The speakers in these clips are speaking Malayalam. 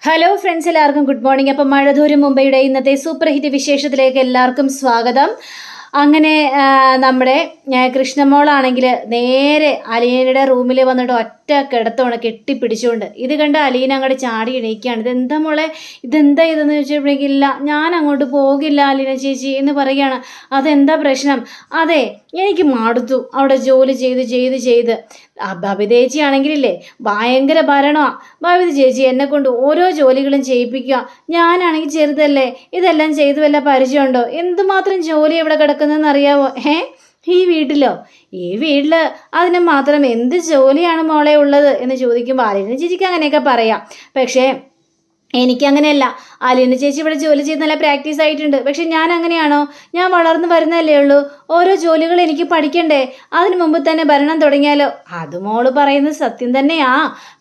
ഹലോ ഫ്രണ്ട്സ്, എല്ലാവർക്കും ഗുഡ് മോർണിംഗ്. അപ്പം മഴധൂരം മുംബൈയുടെ ഇന്നത്തെ സൂപ്പർ ഹിറ്റ് വിശേഷത്തിലേക്ക് എല്ലാവർക്കും സ്വാഗതം. അങ്ങനെ നമ്മുടെ കൃഷ്ണമോളാണെങ്കിൽ നേരെ അലീനയുടെ റൂമിൽ വന്നിട്ട് ഒറ്റ കിടത്തോണം കെട്ടിപ്പിടിച്ചുകൊണ്ട്. ഇത് കണ്ട് അലീന അങ്ങോട്ട് ചാടി എണീക്കുകയാണ്. ഇതെന്താ മോളെ, ഇതെന്ന് ചോദിച്ചപ്പോഴേക്കില്ല, ഞാൻ അങ്ങോട്ട് പോകില്ല അലീന ചേച്ചി എന്ന് പറയുകയാണ്. അതെന്താ പ്രശ്നം? അതെ, എനിക്ക് മടുത്തു അവിടെ ജോലി ചെയ്ത് ബബിത ചേച്ചി ആണെങ്കിലില്ലേ ഭയങ്കര ഭരണമാണ്. ബബിത ചേച്ചി എന്നെ കൊണ്ട് ഓരോ ജോലികളും ചെയ്യിപ്പിക്കുക. ഞാനാണെങ്കിൽ ചെറുതല്ലേ, ഇതെല്ലാം ചെയ്തു വല്ല പരിചയമുണ്ടോ? എന്തുമാത്രം ജോലി എവിടെ കിടക്കുന്നതെന്ന് അറിയാവോ? ഈ വീട്ടിലോ? ഈ വീട്ടിൽ അതിന് മാത്രം എന്ത് ജോലിയാണ് മോളെ ഉള്ളത് എന്ന് ചോദിക്കുമ്പോൾ അലീന ചേച്ചിക്ക് അങ്ങനെയൊക്കെ പറയാം. പക്ഷേ എനിക്കങ്ങനെയല്ല. അലീന ചേച്ചി ഇവിടെ ജോലി ചെയ്ത് നല്ല പ്രാക്ടീസ് ആയിട്ടുണ്ട്. പക്ഷെ ഞാൻ അങ്ങനെയാണോ? ഞാൻ വളർന്നു വരുന്നതല്ലേ ഉള്ളൂ. ഓരോ ജോലികൾ എനിക്ക് പഠിക്കണ്ടേ? അതിനു മുമ്പ് തന്നെ ഭരണം തുടങ്ങിയാലോ? അത് മോള് പറയുന്നത് സത്യം തന്നെയാ.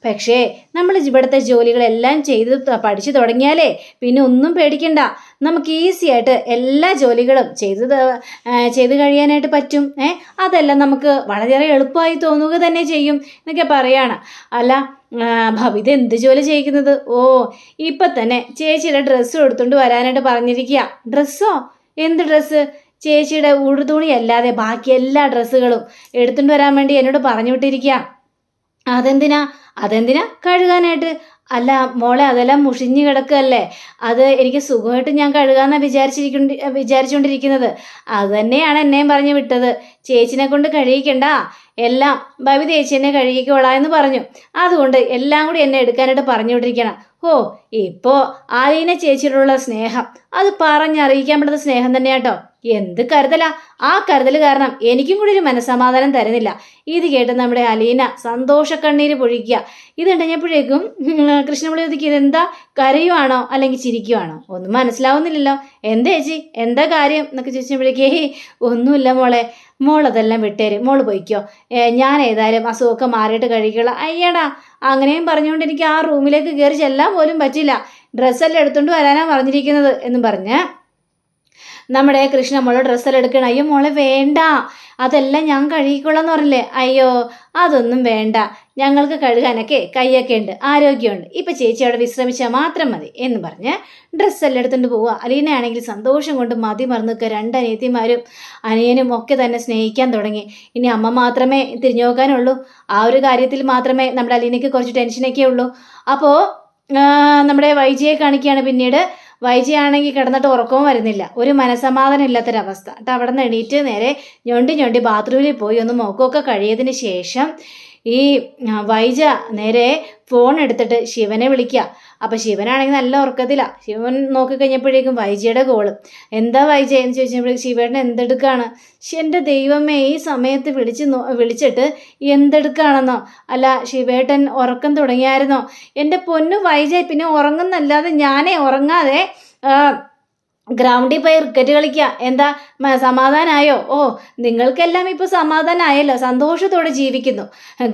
പക്ഷേ നമ്മൾ ഇവിടുത്തെ ജോലികളെല്ലാം പഠിച്ചു തുടങ്ങിയാലേ പിന്നെ ഒന്നും പേടിക്കണ്ട. നമുക്ക് ഈസി ആയിട്ട് എല്ലാ ജോലികളും ചെയ്ത് കഴിയാനായിട്ട് പറ്റും. അതെല്ലാം നമുക്ക് വളരെ എളുപ്പമായി തോന്നുക തന്നെ ചെയ്യും എന്നൊക്കെ പറയാണ്. അല്ല ബബിത എന്ത് ജോലി ചെയ്യിക്കുന്നത്? ഓ, ഇപ്പം തന്നെ ചേച്ചിയുടെ ഡ്രസ്സ് എടുത്തുകൊണ്ട് വരാനായിട്ട് പറഞ്ഞിരിക്കുക. ഡ്രസ്സോ? എന്ത് ഡ്രസ്സ്? ചേച്ചിയുടെ ഉടുതുണി അല്ലാതെ ബാക്കി എല്ലാ ഡ്രസ്സുകളും എടുത്തുകൊണ്ട് വരാൻ വേണ്ടി എന്നോട് പറഞ്ഞു വിട്ടിരിക്കുക. അതെന്തിനാ കഴുകാനായിട്ട്? അല്ല മോളെ, അതെല്ലാം മുഷിഞ്ഞു കിടക്കുകയല്ലേ, അത് എനിക്ക് സുഖമായിട്ട് ഞാൻ കഴുകാമെന്നാണ് വിചാരിച്ചുകൊണ്ടിരിക്കുന്നത്. അത് തന്നെയാണ് എന്നെയും പറഞ്ഞു വിട്ടത്. ചേച്ചിനെ കൊണ്ട് കഴിയിക്കണ്ട, എല്ലാം ബബിത ചേച്ചി എന്നെ കഴുകിക്കോളാം എന്ന് പറഞ്ഞു. അതുകൊണ്ട് എല്ലാം കൂടി എന്നെ എടുക്കാനായിട്ട് പറഞ്ഞു വിട്ടിരിക്കണം. ഓ, ഇപ്പോൾ അലീന ചേച്ചിയോടുള്ള സ്നേഹം അത് പറഞ്ഞറിയിക്കാൻ പറ്റുന്ന സ്നേഹം തന്നെയാട്ടോ. എന്ത് കരുതലാ! ആ കരുതൽ കാരണം എനിക്കും കൂടി ഒരു മനസ്സമാധാനം തരുന്നില്ല. ഇത് കേട്ട് നമ്മുടെ അലീന സന്തോഷക്കണ്ണീര് പൊഴിക്കുക. ഇത് കഴിഞ്ഞപ്പോഴേക്കും കൃഷ്ണമണി ചോദിക്കും, ഇതെന്താ, കരയുവാണോ അല്ലെങ്കിൽ ചിരിക്കുവാണോ? ഒന്നും മനസ്സിലാവുന്നില്ലല്ലോ. എന്താ ചേച്ചി, എന്താ കാര്യം എന്നൊക്കെ ചോദിച്ചപ്പോഴേക്കേ ഒന്നുമില്ല മോളെ, മോളതെല്ലാം വിട്ടേര്, മോള് പോയിക്കോ, ഞാൻ ഏതായാലും അസുഖമൊക്കെ മാറിയിട്ട് കഴിക്കുള്ള. അയ്യടാ, അങ്ങനെയും പറഞ്ഞുകൊണ്ട് എനിക്ക് ആ റൂമിലേക്ക് കയറി ചെല്ലാൻ പോലും പറ്റില്ല. ഡ്രസ്സെല്ലാം എടുത്തുകൊണ്ട് വരാനാണ് പറഞ്ഞിരിക്കുന്നത് എന്നും പറഞ്ഞ് നമ്മുടെ കൃഷ്ണമോള് ഡ്രസ്സെല്ലാം എടുക്കണം. അയ്യോ മോളെ വേണ്ട, അതെല്ലാം ഞാൻ കഴുകിക്കൊള്ളാന്ന് പറഞ്ഞില്ലേ? അയ്യോ അതൊന്നും വേണ്ട, ഞങ്ങൾക്ക് കഴുകാനൊക്കെ കൈയൊക്കെ ഉണ്ട്, ആരോഗ്യമുണ്ട്. ഇപ്പം ചേച്ചി അവിടെ വിശ്രമിച്ചാൽ മാത്രം മതി എന്ന് പറഞ്ഞ് ഡ്രസ്സെല്ലാം എടുത്തുകൊണ്ട് പോവുക. അലീനയാണെങ്കിൽ സന്തോഷം കൊണ്ട് മതി മറന്നു നിൽക്കുക. രണ്ടനിയത്തിമാരും അനിയനും ഒക്കെ തന്നെ സ്നേഹിക്കാൻ തുടങ്ങി. ഇനി അമ്മ മാത്രമേ തിരിഞ്ഞു നോക്കാനുള്ളൂ. ആ ഒരു കാര്യത്തിൽ മാത്രമേ നമ്മുടെ അലീനയ്ക്ക് കുറച്ച് ടെൻഷനൊക്കെ ഉള്ളൂ. അപ്പോൾ നമ്മുടെ വൈജയെ കാണിക്കുകയാണ്. പിന്നീട് വൈജയാണെങ്കിൽ കിടന്നിട്ട് ഉറക്കവും വരുന്നില്ല, ഒരു മനസമാധാനം ഇല്ലാത്തൊരവസ്ഥ. എന്നിട്ട് അവിടെ നിന്ന് എണീറ്റ് നേരെ ഞൊണ്ടി ബാത്റൂമിൽ പോയി ഒന്ന് മുഖമൊക്കെ കഴിയതിന് ശേഷം ഈ വൈജ നേരെ ഫോൺ എടുത്തിട്ട് ശിവനെ വിളിക്കുക. അപ്പം ശിവനാണെങ്കിൽ നല്ല ഉറക്കത്തിലാണ്. ശിവൻ നോക്കിക്കഴിഞ്ഞപ്പോഴേക്കും വൈജയുടെ കോള്. എന്താ വൈജ എന്ന് ചോദിച്ചപ്പോഴേക്കും ശിവേട്ടൻ എന്തെടുക്കാണ്? എൻ്റെ ദൈവമേ, ഈ സമയത്ത് വിളിച്ചിട്ട് എന്തെടുക്കാണെന്നോ? അല്ല ശിവേട്ടൻ ഉറക്കം തുടങ്ങിയായിരുന്നോ? എൻ്റെ പൊന്നു വൈജ, പിന്നെ ഉറങ്ങുന്നല്ലാതെ ഞാനേ ഉറങ്ങാതെ ഗ്രൗണ്ടിൽ പോയി ക്രിക്കറ്റ് കളിക്കുക. എന്താ സമാധാനമായോ? ഓ, നിങ്ങൾക്കെല്ലാം ഇപ്പോൾ സമാധാനമായല്ലോ, സന്തോഷത്തോടെ ജീവിക്കുന്നു.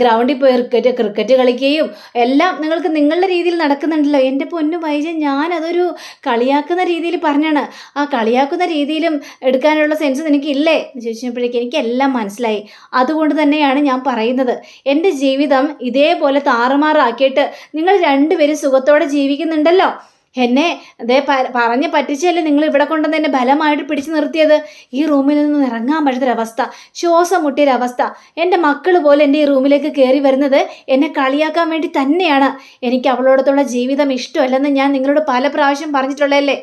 ഗ്രൗണ്ടിൽ പോയി ക്രിക്കറ്റ് കളിക്കുകയും എല്ലാം നിങ്ങൾക്ക് നിങ്ങളുടെ രീതിയിൽ നടക്കുന്നുണ്ടല്ലോ. എൻ്റെ പൊന്നു വൈജ, ഞാനതൊരു കളിയാക്കുന്ന രീതിയിൽ പറഞ്ഞാണ്. ആ കളിയാക്കുന്ന രീതിയിലും എടുക്കാനുള്ള സെൻസ് നിനക്കില്ലേ എന്ന് ചോദിച്ചപ്പോഴേക്കും എനിക്കെല്ലാം മനസ്സിലായി. അതുകൊണ്ട് തന്നെയാണ് ഞാൻ പറയുന്നത്, എൻ്റെ ജീവിതം ഇതേപോലെ താറുമാറാക്കിയിട്ട് നിങ്ങൾ രണ്ടുപേരും സുഖത്തോടെ ജീവിക്കുന്നുണ്ടല്ലോ. എന്നെ പറഞ്ഞ് പറ്റിച്ചല്ലേ നിങ്ങൾ ഇവിടെ കൊണ്ടുവന്ന് എന്നെ ബലമായിട്ട് പിടിച്ചു നിർത്തിയത്. ഈ റൂമിൽ നിന്നും ഇറങ്ങാൻ പറ്റാത്തൊരവസ്ഥ, ശ്വാസം മുട്ടിയൊരവസ്ഥ. എൻ്റെ മക്കൾ പോലെ എൻ്റെ ഈ റൂമിലേക്ക് കയറി വരുന്നത് എന്നെ കളിയാക്കാൻ വേണ്ടി തന്നെയാണ്. എനിക്ക് അവളോടത്തുള്ള ജീവിതം ഇഷ്ടമല്ലെന്ന് ഞാൻ നിങ്ങളോട് പല പ്രാവശ്യം പറഞ്ഞിട്ടുള്ളതല്ലേ.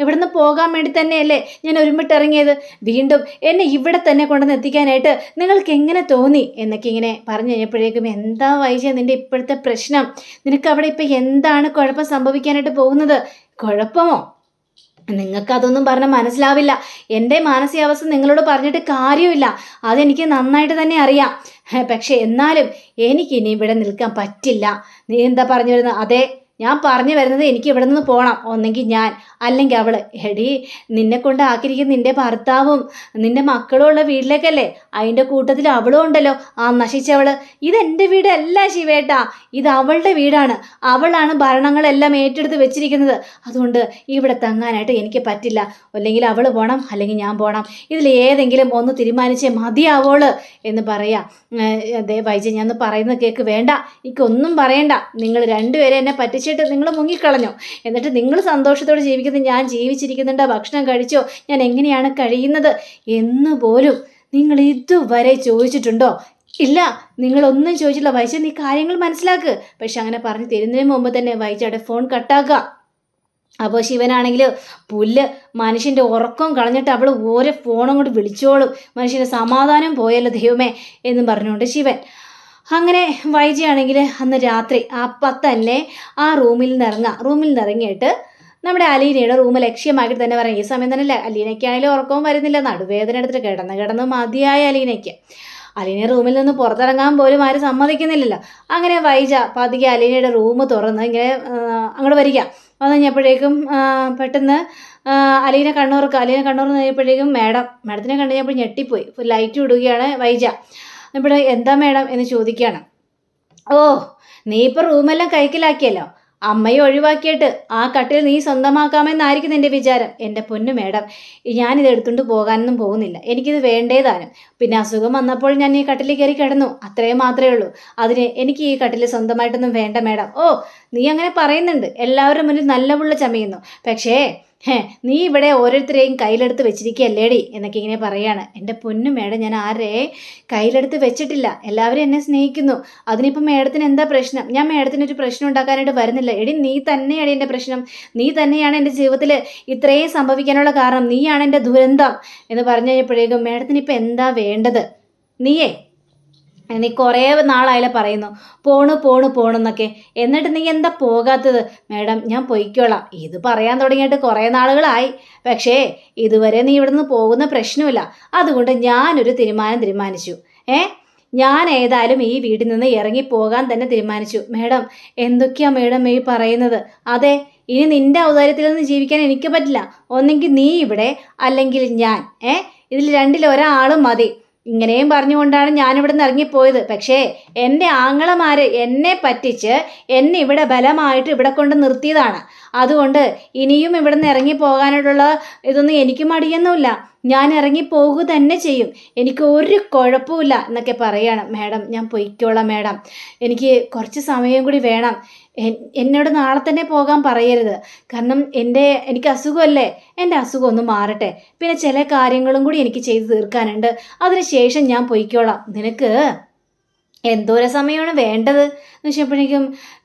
ഇവിടുന്ന് പോകാൻ വേണ്ടി തന്നെയല്ലേ ഞാൻ ഒരുമിട്ടിറങ്ങിയത്. വീണ്ടും എന്നെ ഇവിടെ തന്നെ കൊണ്ടുവന്ന് എത്തിക്കാനായിട്ട് നിങ്ങൾക്ക് എങ്ങനെ തോന്നി എന്നൊക്കെ ഇങ്ങനെ പറഞ്ഞു കഴിഞ്ഞപ്പോഴേക്കും, എന്താ വൈജ നിൻ്റെ ഇപ്പോഴത്തെ പ്രശ്നം? നിനക്ക് അവിടെ ഇപ്പം എന്താണ് കുഴപ്പം സംഭവിക്കാനായിട്ട് പോകുന്നത്? കുഴപ്പമോ? നിങ്ങൾക്കതൊന്നും പറഞ്ഞാൽ മനസ്സിലാവില്ല. എൻ്റെ മാനസികാവസ്ഥ നിങ്ങളോട് പറഞ്ഞിട്ട് കാര്യമില്ല, അതെനിക്ക് നന്നായിട്ട് തന്നെ അറിയാം. പക്ഷെ എന്നാലും എനിക്കിനി ഇവിടെ നിൽക്കാൻ പറ്റില്ല. നീ എന്താ പറഞ്ഞു വരുന്നത്? അതെ, ഞാൻ പറഞ്ഞു വരുന്നത് എനിക്ക് ഇവിടെ നിന്ന് പോകണം. ഒന്നെങ്കിൽ ഞാൻ, അല്ലെങ്കിൽ അവൾ. എടി, നിന്നെ കൊണ്ട് ആക്കിയിരിക്കുന്ന നിൻ്റെ ഭർത്താവും നിൻ്റെ മക്കളും ഉള്ള വീട്ടിലേക്കല്ലേ, അതിൻ്റെ കൂട്ടത്തിൽ അവളും ഉണ്ടല്ലോ, ആ നശിച്ചവൾ. ഇതെൻ്റെ വീടല്ല ശിവേട്ടാ, ഇത് അവളുടെ വീടാണ്. അവളാണ് ഭരണങ്ങളെല്ലാം ഏറ്റെടുത്ത് വെച്ചിരിക്കുന്നത്. അതുകൊണ്ട് ഇവിടെ തങ്ങാനായിട്ട് എനിക്ക് പറ്റില്ല. അല്ലെങ്കിൽ അവൾ പോകണം, അല്ലെങ്കിൽ ഞാൻ പോകണം. ഇതിൽ ഏതെങ്കിലും ഒന്ന് തീരുമാനിച്ചേ മതിയാവോള് എന്ന് പറയാം. അതേ വൈജ, ഞാൻ പറയുന്നത് കേൾക്ക്. വേണ്ട, എനിക്കൊന്നും പറയണ്ട. നിങ്ങൾ രണ്ടുപേരെ എന്നെ പറ്റിച്ച് കുടിച്ചിട്ട് നിങ്ങൾ മുങ്ങിക്കളഞ്ഞോ? എന്നിട്ട് നിങ്ങൾ സന്തോഷത്തോടെ ജീവിക്കുന്നത് ഞാൻ ജീവിച്ചിരിക്കുന്നുണ്ട്, ഭക്ഷണം കഴിച്ചോ, ഞാൻ എങ്ങനെയാണ് കഴിയുന്നത് എന്നുപോലും നിങ്ങൾ ഇതുവരെ ചോദിച്ചിട്ടുണ്ടോ? ഇല്ല, നിങ്ങളൊന്നും ചോദിച്ചില്ല. വൈജ നീ കാര്യങ്ങൾ മനസ്സിലാക്ക്. പക്ഷെ അങ്ങനെ പറഞ്ഞു തരുന്നതിന് മുമ്പ് തന്നെ വൈജയുടെ ഫോൺ കട്ടാക്കുക. അപ്പോൾ ശിവനാണെങ്കിൽ പുല്ല് മനുഷ്യൻ്റെ ഉറക്കം കളഞ്ഞിട്ട് അവൾ ഓരോ ഫോണും കൊണ്ട് വിളിച്ചോളും, മനുഷ്യൻ്റെ സമാധാനം പോയല്ലോ ദൈവമേ എന്നും പറഞ്ഞുകൊണ്ട് ശിവൻ. അങ്ങനെ വൈജയാണെങ്കിൽ അന്ന് രാത്രി അപ്പം തന്നെ ആ റൂമിൽ നിന്ന് ഇറങ്ങിയിട്ട് നമ്മുടെ അലീനയുടെ റൂം ലക്ഷ്യമാക്കിയിട്ട് തന്നെ പറയാം. ഈ സമയം തന്നെ അലീനയ്ക്കാണെങ്കിലും ഉറക്കവും വരുന്നില്ല, നടുവേദന എടുത്തിട്ട് കിടന്ന് മതിയായ അലീന റൂമിൽ നിന്ന് പുറത്തിറങ്ങാൻ പോലും ആരും സമ്മതിക്കുന്നില്ലല്ലോ. അങ്ങനെ വൈജ പതുക്കെ അലീനയുടെ റൂം തുറന്ന് ഇങ്ങനെ അങ്ങോട്ട് വരിക. വന്നു കഴിഞ്ഞപ്പോഴേക്കും പെട്ടെന്ന് അലീന കണ്ണൂർ കഴിഞ്ഞപ്പോഴേക്കും മാഡത്തിനെ കണ്ടു കഴിഞ്ഞപ്പോൾ ഞെട്ടിപ്പോയി. ലൈറ്റ് ഇടുകയാണ് വൈജ. അപ്പോൾ എന്താ മാഡം എന്ന് ചോദിക്കുകയാണ്. ഓ, നീ ഇപ്പോൾ റൂമെല്ലാം കൈക്കലാക്കിയല്ലോ, അമ്മയെ ഒഴിവാക്കിയിട്ട് ആ കട്ടിൽ നീ സ്വന്തമാക്കാമെന്നായിരിക്കും നിൻ്റെ വിചാരം. എൻ്റെ പൊന്നു മാഡം, ഞാനിത് എടുത്തുകൊണ്ട് പോകാനൊന്നും പോകുന്നില്ല, എനിക്കിത് വേണ്ടേതാനും. പിന്നെ അസുഖം വന്നപ്പോൾ ഞാൻ ഈ കട്ടിലിൽ കയറി കിടന്നു, അത്രയും മാത്രമേ ഉള്ളൂ. അതിന് എനിക്ക് ഈ കട്ടിൽ സ്വന്തമായിട്ടൊന്നും വേണ്ട മാഡം. ഓ, നീ അങ്ങനെ പറയുന്നുണ്ട്, എല്ലാവരുടെ മുന്നിൽ നല്ല പുള്ള ചമയുന്നു. പക്ഷേ നീ ഇവിടെ ഓരോരുത്തരെയും കയ്യിലെടുത്ത് വെച്ചിരിക്കുകയല്ലേടി എന്നൊക്കെ ഇങ്ങനെ പറയാണ്. എൻ്റെ പൊന്നു മേഡം, ഞാൻ ആരെയും കയ്യിലെടുത്ത് വെച്ചിട്ടില്ല, എല്ലാവരും എന്നെ സ്നേഹിക്കുന്നു. അതിനിപ്പം മേഡത്തിന് എന്താ പ്രശ്നം? ഞാൻ മേഡത്തിനൊരു പ്രശ്നം ഉണ്ടാക്കാനായിട്ട് വരുന്നില്ല. എടി, നീ തന്നെയാണ് എൻ്റെ പ്രശ്നം, നീ തന്നെയാണ് എൻ്റെ ജീവിതത്തിൽ ഇത്രയും സംഭവിക്കാനുള്ള കാരണം, നീയാണ് എൻ്റെ ദുരന്തം എന്ന് പറഞ്ഞു കഴിഞ്ഞപ്പോഴേക്കും മേഡത്തിന് ഇപ്പം എന്താ വേണ്ടത്? നീ കുറേ നാളായാലും പറയുന്നു പോണെന്നൊക്കെ, എന്നിട്ട് നീ എന്താ പോകാത്തത്? മാഡം, ഞാൻ പൊയ്ക്കോളാം. ഇത് പറയാൻ തുടങ്ങിയിട്ട് കുറേ നാളുകളായി, പക്ഷേ ഇതുവരെ നീ ഇവിടെ നിന്ന് പോകുന്ന പ്രശ്നമില്ല. അതുകൊണ്ട് ഞാനൊരു തീരുമാനിച്ചു. ഞാൻ ഏതായാലും ഈ വീട്ടിൽ നിന്ന് ഇറങ്ങിപ്പോകാൻ തന്നെ തീരുമാനിച്ചു. മാഡം, എന്തൊക്കെയാ മാഡം ഈ പറയുന്നത്? അതെ, ഇനി നിന്റെ ഔദാര്യത്തിൽ നിന്ന് ജീവിക്കാൻ എനിക്ക് പറ്റില്ല. ഒന്നെങ്കിൽ നീ ഇവിടെ, അല്ലെങ്കിൽ ഞാൻ. ഇതിൽ രണ്ടിലൊരാളും മതി. ഇങ്ങനെയും പറഞ്ഞുകൊണ്ടാണ് ഞാനിവിടെ നിന്ന് ഇറങ്ങിപ്പോയത്. പക്ഷേ എൻ്റെ ആങ്ങളമാർ എന്നെ പറ്റിച്ച് എന്നെ ഇവിടെ ബലമായിട്ട് ഇവിടെ കൊണ്ട് നിർത്തിയതാണ്. അതുകൊണ്ട് ഇനിയും ഇവിടെ നിന്ന് ഇറങ്ങിപ്പോകാനായിട്ടുള്ള ഇതൊന്നും എനിക്ക് മടിയൊന്നുമില്ല. ഞാൻ ഇറങ്ങിപ്പോകുക തന്നെ ചെയ്യും, എനിക്ക് ഒരു കുഴപ്പമില്ല എന്നൊക്കെ പറയാണ്. മാഡം, ഞാൻ പൊയ്ക്കോളാം മാഡം, എനിക്ക് കുറച്ച് സമയം കൂടി വേണം. എന്നോട് നാളെ തന്നെ പോകാൻ പറയരുത്. കാരണം എനിക്ക് അസുഖമല്ലേ, എൻ്റെ അസുഖം ഒന്ന് മാറട്ടെ. പിന്നെ ചില കാര്യങ്ങളും കൂടി എനിക്ക് ചെയ്തു തീർക്കാനുണ്ട്, അതിനുശേഷം ഞാൻ പൊയ്ക്കോളാം. നിനക്ക് എന്തോരം സമയമാണ് വേണ്ടത് എന്ന് വെച്ചപ്പോഴേക്കും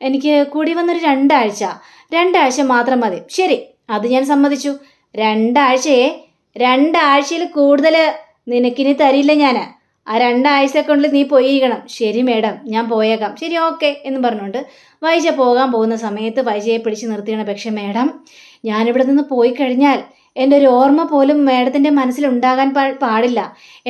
എനിക്ക് കൂടി വന്നൊരു 2 ആഴ്ച മാത്രം മതി. ശരി, അത് ഞാൻ സമ്മതിച്ചു. 2 ആഴ്ചയിൽ കൂടുതൽ നിനക്കിനി തരില്ല ഞാൻ. ആ 2 ആഴ്ചക്കുള്ളിൽ നീ പോയിരിക്കണം. ശരി മാഡം, ഞാൻ പോയേക്കാം. ശരി, ഓക്കെ എന്ന് പറഞ്ഞുകൊണ്ട് വൈജ പോകാൻ പോകുന്ന സമയത്ത് വൈജയെ പിടിച്ച് നിർത്തിയാണ്. പക്ഷെ മാഡം, ഞാനിവിടെ നിന്ന് പോയി കഴിഞ്ഞാൽ എൻ്റെ ഒരു ഓർമ്മ പോലും മാഡത്തിൻ്റെ മനസ്സിലുണ്ടാകാൻ പാടില്ല.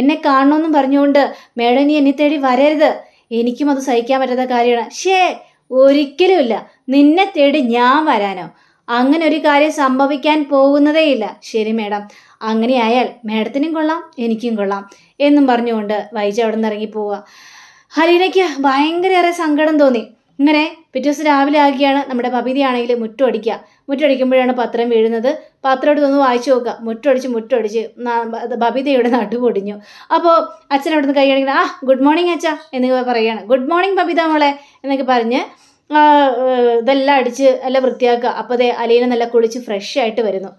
എന്നെ കാണണമെന്നും പറഞ്ഞുകൊണ്ട് മാഡം നീ എന്നെ തേടി വരരുത്. എനിക്കും അത് സഹിക്കാൻ പറ്റാത്ത കാര്യമാണ്. ഒരിക്കലുമില്ല. നിന്നെ തേടി ഞാൻ വരാനോ? അങ്ങനെ ഒരു കാര്യം സംഭവിക്കാൻ പോകുന്നതേയില്ല. ശരി മാഡം, അങ്ങനെയായാൽ മാഡത്തിനും കൊള്ളാം, എനിക്കും കൊള്ളാം എന്നും പറഞ്ഞുകൊണ്ട് വൈജ അവിടെ നിന്ന് ഇറങ്ങിപ്പോവുക. ഹലീനയ്ക്ക് ഭയങ്കരയേറെ സങ്കടം തോന്നി. ഇങ്ങനെ പിറ്റേ ദിവസം രാവിലെ ആക്കിയാണ് നമ്മുടെ ബബിതയാണെങ്കിൽ മുറ്റടിക്കുമ്പോഴാണ് പത്രം വീഴുന്നത്. പത്രം എടുത്ത് ഒന്ന് വായിച്ചു നോക്കുക. മുറ്റടിച്ച് ബബിതയുടെ നടുപൊടിഞ്ഞു. അപ്പോൾ അച്ഛൻ അവിടെ നിന്ന് കൈ കാണിക്കുന്നത്, ഗുഡ് മോർണിംഗ് അച്ഛാ എന്ന് പറയുകയാണ്. ഗുഡ് മോർണിംഗ് ബബിത മോളെ എന്നൊക്കെ പറഞ്ഞ് ഇതെല്ലാം അടിച്ച് എല്ലാം വൃത്തിയാക്കുക. അപ്പോൾ അതേ അലീന നല്ല കുളിച്ച് ഫ്രഷ് ആയിട്ട് വരുന്നു.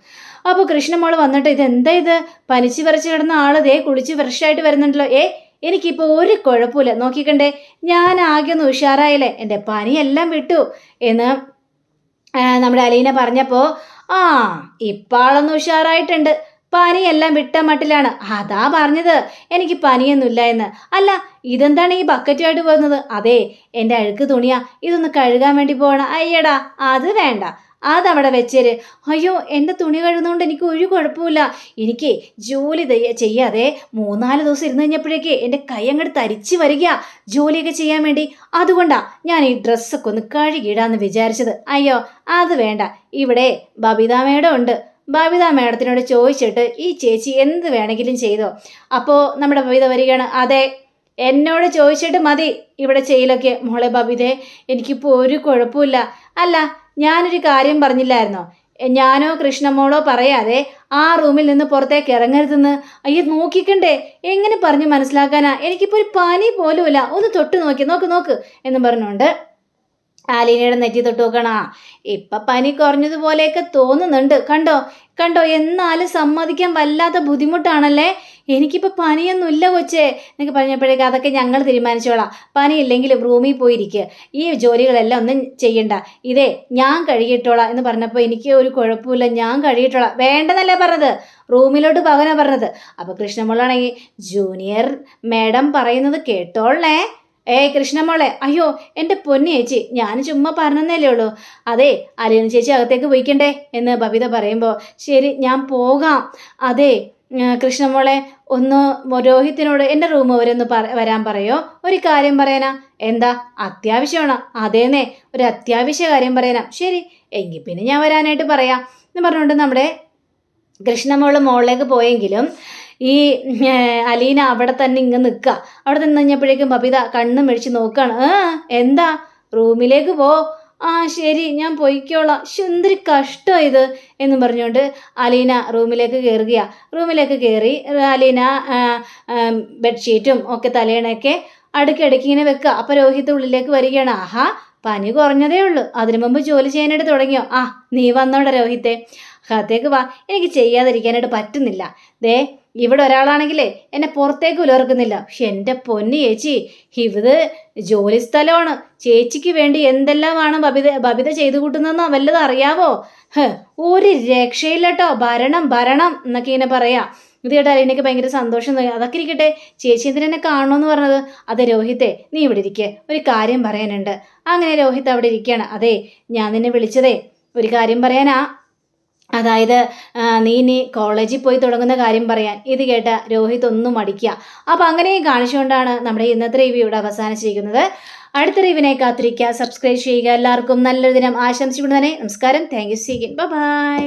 അപ്പോൾ കൃഷ്ണമോൾ വന്നിട്ട് ഇതെന്താ ഇത്, പനിച്ച് വരച്ച് കിടന്ന ആളതേ കുളിച്ച് ഫ്രഷ് ആയിട്ട് വരുന്നുണ്ടല്ലോ. എനിക്കിപ്പോൾ ഒരു കുഴപ്പമില്ല, നോക്കിക്കണ്ടേ, ഞാൻ ആകെ ഒന്ന് ഉഷാറായില്ലേ, എൻ്റെ പനിയെല്ലാം വിട്ടു എന്ന് നമ്മുടെ അലീന പറഞ്ഞപ്പോൾ ഇപ്പം ആളൊന്ന് ഉഷാറായിട്ടുണ്ട്, പനിയെല്ലാം വിട്ട മട്ടിലാണ്. അതാ പറഞ്ഞത് എനിക്ക് പനിയൊന്നുമില്ല എന്ന്. അല്ല, ഇതെന്താണ് ഈ ബക്കറ്റുമായിട്ട് പോകുന്നത്? അതെ, എൻ്റെ അഴുക്ക് തുണിയാ, ഇതൊന്ന് കഴുകാൻ വേണ്ടി പോകണം. അയ്യടാ, അത് വേണ്ട, അതവിടെ വെച്ചേര്. അയ്യോ, എൻ്റെ തുണി കഴുകുന്നതുകൊണ്ട് എനിക്ക് ഒരു കുഴപ്പമില്ല. എനിക്ക് ജോലി ചെയ്യാതെ 3-4 ദിവസം ഇരുന്ന് കഴിഞ്ഞപ്പോഴേക്ക് എൻ്റെ കൈ അങ്ങോട്ട് തരിച്ച് വരിക ജോലിയൊക്കെ ചെയ്യാൻ വേണ്ടി. അതുകൊണ്ടാണ് ഞാൻ ഈ ഡ്രസ്സൊക്കെ ഒന്ന് കഴുകിയിടാന്ന് വിചാരിച്ചത്. അയ്യോ, അത് വേണ്ട, ഇവിടെ ബബിത മേഡം ഉണ്ട്. ബബിത മേഡത്തിനോട് ചോദിച്ചിട്ട് ഈ ചേച്ചി എന്ത് വേണമെങ്കിലും ചെയ്തോ. അപ്പോൾ നമ്മുടെ ബബിത വരികയാണ്. അതെ, എന്നോട് ചോദിച്ചിട്ട് മതി ഇവിടെ ചെയ്യലൊക്കെ. മോളെ ബബിതേ, എനിക്കിപ്പോൾ ഒരു കുഴപ്പമില്ല. അല്ല, ഞാനൊരു കാര്യം പറഞ്ഞില്ലായിരുന്നോ, ഞാനോ കൃഷ്ണമോളോ പറയാതെ ആ റൂമിൽ നിന്ന് പുറത്തേക്ക് ഇറങ്ങരുതെന്ന്? അയ്യോ, നോക്കിക്കണ്ടേ, എങ്ങനെ പറഞ്ഞ് മനസ്സിലാക്കാനാ? എനിക്കിപ്പോൾ ഒരു പനി പോലുമില്ല, ഒന്ന് തൊട്ട് നോക്ക് എന്ന് പറഞ്ഞുകൊണ്ട് ആലീനയുടെ നെറ്റി തൊട്ട് നോക്കണ ഇപ്പം പനി കുറഞ്ഞതുപോലെയൊക്കെ തോന്നുന്നുണ്ട്. കണ്ടോ കണ്ടോ, എന്നാലും സമ്മതിക്കാൻ വല്ലാത്ത ബുദ്ധിമുട്ടാണല്ലേ. എനിക്കിപ്പോൾ പനിയൊന്നുമില്ല കൊച്ചേ എന്നൊക്കെ പറഞ്ഞപ്പോഴേക്കും അതൊക്കെ ഞങ്ങൾ തീരുമാനിച്ചോളാം. പനിയില്ലെങ്കിലും റൂമിൽ പോയിരിക്കുക, ഈ ജോലികളെല്ലാം ഒന്നും ചെയ്യണ്ട, ഇതേ ഞാൻ കഴുകിയിട്ടോളാം എന്ന് പറഞ്ഞപ്പോൾ എനിക്ക് ഒരു കുഴപ്പമില്ല, ഞാൻ കഴുകിയിട്ടോളാം. വേണ്ടെന്നല്ലേ പറഞ്ഞത്, റൂമിലോട്ട് പകനാണ് പറഞ്ഞത്. അപ്പോൾ കൃഷ്ണമോളാണെങ്കിൽ ജൂനിയർ മാഡം പറയുന്നത് കേട്ടോളേ. ഏയ് കൃഷ്ണമോളെ, അയ്യോ എൻ്റെ പൊന്നി ചേച്ചി, ഞാൻ ചുമ്മാ പറഞ്ഞതല്ലേ ഉള്ളൂ. അതെ അലീന ചേച്ചി അകത്തേക്ക് പോയിക്കണ്ടേ എന്ന് ബബിത പറയുമ്പോൾ ശരി ഞാൻ പോകാം. അതെ കൃഷ്ണമോളെ, ഒന്ന് രോഹിത്തിനോട് എൻ്റെ റൂം വരെ ഒന്ന് വരാൻ പറയോ, ഒരു കാര്യം പറയാനാ. എന്താ, അത്യാവശ്യമാണോ? അതേന്നേ, ഒരു അത്യാവശ്യ കാര്യം പറയാനാ. ശരി എങ്കിൽ പിന്നെ ഞാൻ വരാനായിട്ട് പറയാം എന്ന് പറഞ്ഞുകൊണ്ട് നമ്മുടെ കൃഷ്ണമോള് മോളിലേക്ക് പോയെങ്കിലും ഈ അലീന അവിടെ തന്നെ ഇങ്ങ് നിൽക്കുക. അവിടെ നിന്ന് കഴിഞ്ഞപ്പോഴേക്കും ബബിത കണ്ണും മെഴിച്ച് നോക്കുകയാണ്. എന്താ, റൂമിലേക്ക് പോ. ആ ശരി ഞാൻ പൊയ്ക്കോളാം. എന്തൊരു കഷ്ടം ഇത് എന്നും പറഞ്ഞുകൊണ്ട് അലീന റൂമിലേക്ക് കയറുകയാണ്. റൂമിലേക്ക് കയറി അലീന ബെഡ്ഷീറ്റും ഒക്കെ തലേണയൊക്കെ അടുക്കിടയ്ക്ക് ഇങ്ങനെ വെക്കുക. അപ്പോൾ രോഹിത് ഉള്ളിലേക്ക് വരികയാണ്. ആഹാ, പനി കുറഞ്ഞതേ ഉള്ളൂ, അതിനു മുമ്പ് ജോലി ചെയ്യാനായിട്ട് തുടങ്ങിയോ? ആ നീ വന്നോടെ രോഹിത്തെ, അകത്തേക്ക് വാ, എനിക്ക് ചെയ്യാതിരിക്കാനായിട്ട് പറ്റുന്നില്ല. ദേ ഇവിടെ ഒരാളാണെങ്കിലേ എന്നെ പുറത്തേക്ക് ഉലർക്കുന്നില്ല. പക്ഷെ എൻ്റെ പൊന്നി ചേച്ചി, ഇത് ജോലി സ്ഥലമാണ്, ചേച്ചിക്ക് വേണ്ടി എന്തെല്ലാമാണ് ബബിത ചെയ്തു കൂട്ടുന്നതെന്നോ വല്ലതും അറിയാവോ? ഒരു രക്ഷയില്ല കേട്ടോ, ഭരണം ഭരണം എന്നൊക്കെ ഇങ്ങനെ പറയാം. ഇത് കേട്ടാൽ എനിക്ക് ഭയങ്കര സന്തോഷം തോന്നി. അതൊക്കെ ഇരിക്കട്ടെ, ചേച്ചി എന്തിനെന്നെ കാണണമെന്ന് പറഞ്ഞത്? അതെ രോഹിത്തെ, നീ ഇവിടെ ഇരിക്കേ, ഒരു കാര്യം പറയാനുണ്ട്. അങ്ങനെ രോഹിത് അവിടെ ഇരിക്കുകയാണ്. അതെ ഞാൻ നിന്നെ വിളിച്ചതേ ഒരു കാര്യം പറയാനാ. അതായത് നീ കോളേജിൽ പോയി തുടങ്ങുന്ന കാര്യം പറയാൻ. ഇത് കേട്ട രോഹിത് ഒന്നും മടിക്കുക. അപ്പോൾ അങ്ങനെയും കാണിച്ചുകൊണ്ടാണ് നമ്മുടെ ഇന്നത്തെ റിവ്യൂ ഇവിടെ അവസാനിച്ചിരിക്കുന്നത്. അടുത്ത റിവ്യൂവിനെ കാത്തിരിക്കുക, സബ്സ്ക്രൈബ് ചെയ്യുക. എല്ലാവർക്കും നല്ലൊരു ദിനം ആശംസിച്ചുകൊണ്ട് തന്നെ നമസ്കാരം. Thank you. See again. By.